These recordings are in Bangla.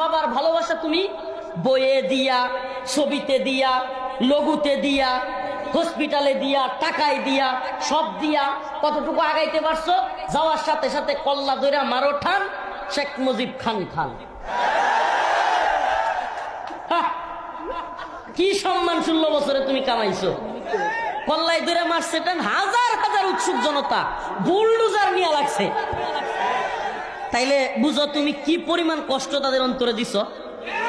বাবার ভালোবাসা তুমি বইয়ে দিয়া, ছবিতে দিয়া, লঘুতে দিয়া, হসপিটালে দিয়া, টাকায় দিয়া, সব দিয়া কতটুকু আগাইতে পারছো? যাওয়ার সাথে সাথে কল্লা দইরা মারো ঠান, শেখ মুজিব খান খান। কি সম্মান 16 বছরে তুমি কামাইছো? কল্লাই দইরা মারছে টান, হাজার হাজার উৎসুক জনতা বুলডোজার নিয়ে লাগছে। তাইলে বুঝো তুমি কি পরিমাণ কষ্ট তাদের অন্তরে দিছ।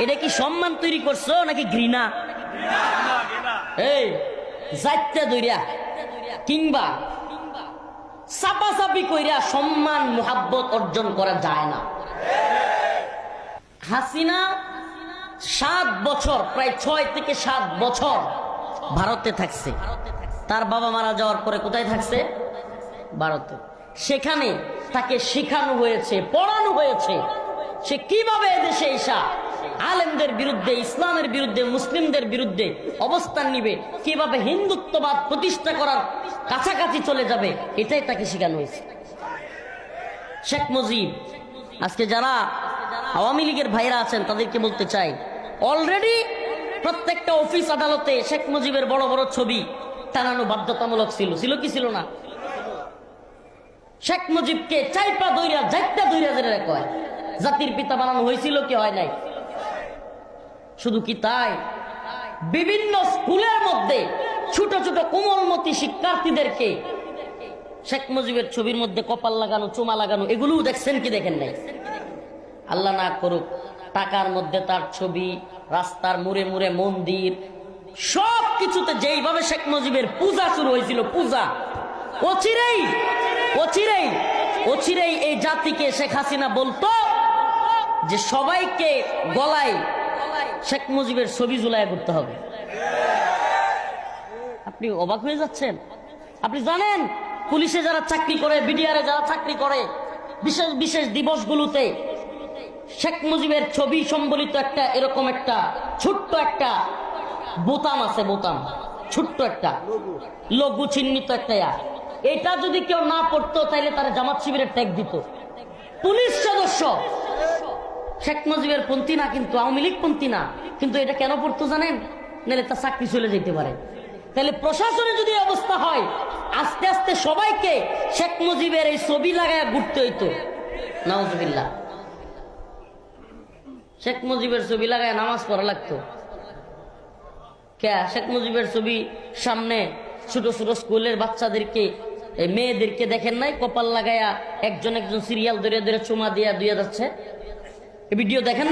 এটা কি সম্মান তৈরি করছো নাকি ঘৃণা? এই যাইতে দইরা কিংবা চাপাচাপি কইরা সম্মান মোহাব্বত অর্জন করা যায় না। হাসিনা 7 বছর, প্রায় 6 থেকে 7 বছর ভারতে থাকছে। তার বাবা মারা যাওয়ার পরে কোথায় থাকছে? ভারতে। সেখানে তাকে শেখানো হয়েছে, পড়ানো হয়েছে সে কিভাবে এদেশে এসা আলেমদের বিরুদ্ধে, ইসলামের বিরুদ্ধে, মুসলিমদের বিরুদ্ধে অবস্থান নিবে, কিভাবে হিন্দুত্ববাদ প্রতিষ্ঠা করার কাছাকাছি চলে যাবে, এটাই তাকে শেখানো হয়েছে। শেখ মুজিব, আজকে যারা আওয়ামী লীগের ভাইরা আছেন তাদেরকে বলতে চাই, অলরেডি প্রত্যেকটা অফিস আদালতে শেখ মুজিবের বড় বড় ছবি টানানো বাধ্যতামূলক ছিল। ছিল কি ছিল না? শেখ মুজিবকে চাইপা দইরা, জাইটা দইরা যেটা কয়, জাতির পিতা বানানো হয়েছিল কি হয় নাই? শুধু কি তাই, বিভিন্ন স্কুলের মধ্যে ছোট ছোট কোমলমতি শিক্ষার্থীদেরকে শেখ মুজিবের ছবির মধ্যে কপাল লাগানো, চুমা লাগানো, এগুলোও দেখছেন কি দেখেন নাই? আল্লাহ না করুক টাকার মধ্যে তার ছবি, রাস্তার মুড়ে মুড়ে মন্দির, সব কিছুতে যেইভাবে শেখ মুজিবের পূজা শুরু হয়েছিল, পূজা অচিরেই অচিরেই অচিরেই এই জাতিকে শেখ হাসিনা বলতো যে সবাইকে গলায় শেখ মুজিবের ছবি ঝুলায় করতে হবে। আপনি অবাক হয়ে যাচ্ছেন। আপনি জানেন পুলিশে যারা চাকরি করে, বিডিআরে যারা চাকরি করে, বিশেষ বিশেষ দিবসগুলোতে শেখ মুজিবের ছবি সম্বলিত একটা এরকম একটা ছোট্ট একটা বোতাম আছে, বোতাম ছোট্ট একটা লঘু চিহ্নিত একটা, এটা যদি কেউ না পড়তো তাহলে তারা জামাত শিবিরের ট্যাগ দিত। পুলিশ সদস্য শেখ মুজিবের পন্থী না, কিন্তু আওয়ামী লীগ পন্থী না, কিন্তু এটা কেন পড়তো জানেন? নাহলে তার চাকরি চলে যেতে পারে। তাহলে প্রশাসনে যদি অবস্থা হয়, আস্তে আস্তে সবাইকে শেখ মুজিবের এই ছবি লাগায় ঘুরতে হইতো। নাউজুবিল্লাহ। শেখ মুজিবের ছবি লাগায় নামাজ পড়া লাগতো। কে? শেখ মুজিবের ছবি সামনে ছোট ছোট স্কুলের বাচ্চাদেরকে, মেয়েদেরকে দেখেন নাই কপাল লাগায়া একজন একজন সিরিয়াল ধরে ধরে চুমা দিয়া দিয়ে যাচ্ছে? ভিডিও দেখেন না?